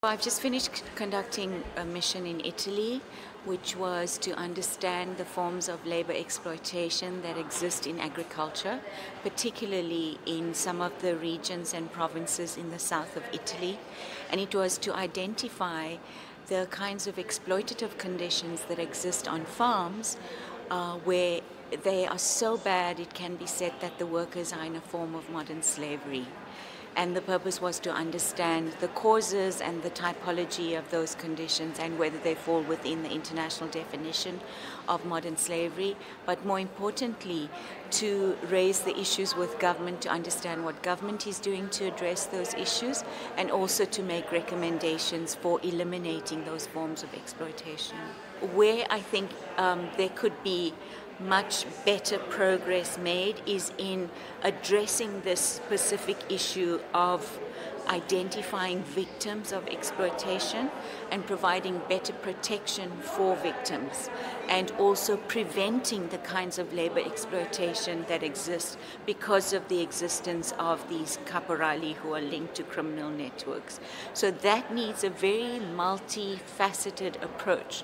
I've just finished conducting a mission in Italy, which was to understand the forms of labor exploitation that exist in agriculture, particularly in some of the regions and provinces in the south of Italy. And it was to identify the kinds of exploitative conditions that exist on farms where they are so bad it can be said that the workers are in a form of modern slavery. And the purpose was to understand the causes and the typology of those conditions and whether they fall within the international definition of modern slavery, but more importantly, to raise the issues with government, to understand what government is doing to address those issues, and also to make recommendations for eliminating those forms of exploitation. Where I think there could be much better progress made is in addressing this specific issue of identifying victims of exploitation and providing better protection for victims, and also preventing the kinds of labor exploitation that exist because of the existence of these caporali who are linked to criminal networks. So that needs a very multifaceted approach.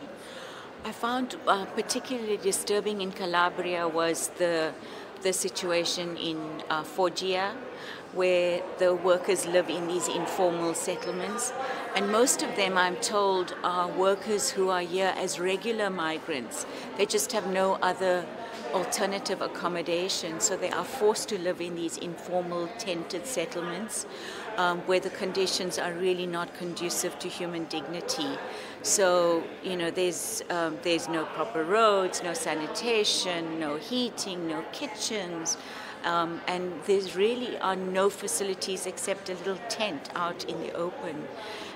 I found particularly disturbing in Calabria was the situation in Foggia, where the workers live in these informal settlements. And most of them, I'm told, are workers who are here as regular migrants. They just have no other alternative accommodation, so they are forced to live in these informal tented settlements where the conditions are really not conducive to human dignity. So, there's no proper roads, no sanitation, no heating, no kitchens, and there's really are no facilities except a little tent out in the open.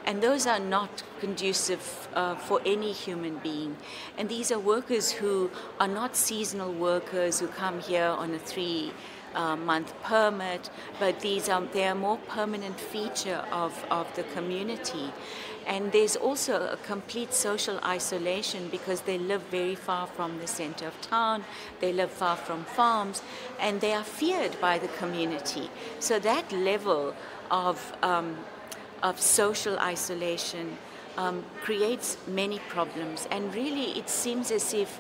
And those are not conducive for any human being. And these are workers who are not seasonal workers who come here on a three-month permit, but they are more permanent feature of the community. And there's also a complete social isolation because they live very far from the center of town, they live far from farms, and they are feared by the community. So that level of social isolation creates many problems, and really it seems as if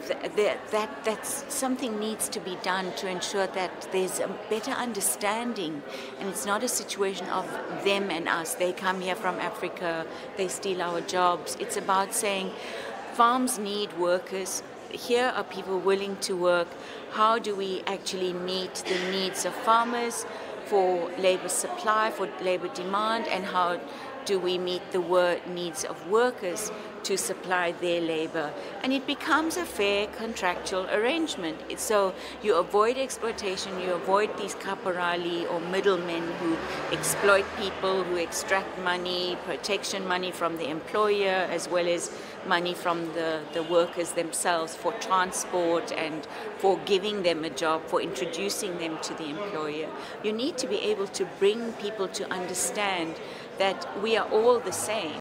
that something needs to be done to ensure that there's a better understanding, and it's not a situation of them and us. They come here from Africa, they steal our jobs. It's about saying farms need workers. Here are people willing to work. How do we actually meet the needs of farmers for labor supply, for labor demand, and how do we meet the needs of workers to supply their labor? And it becomes a fair contractual arrangement. So you avoid exploitation, you avoid these caporali or middlemen who exploit people, who extract money, protection money from the employer, as well as money from the workers themselves for transport and for giving them a job, for introducing them to the employer. You need to be able to bring people to understand that we are all the same.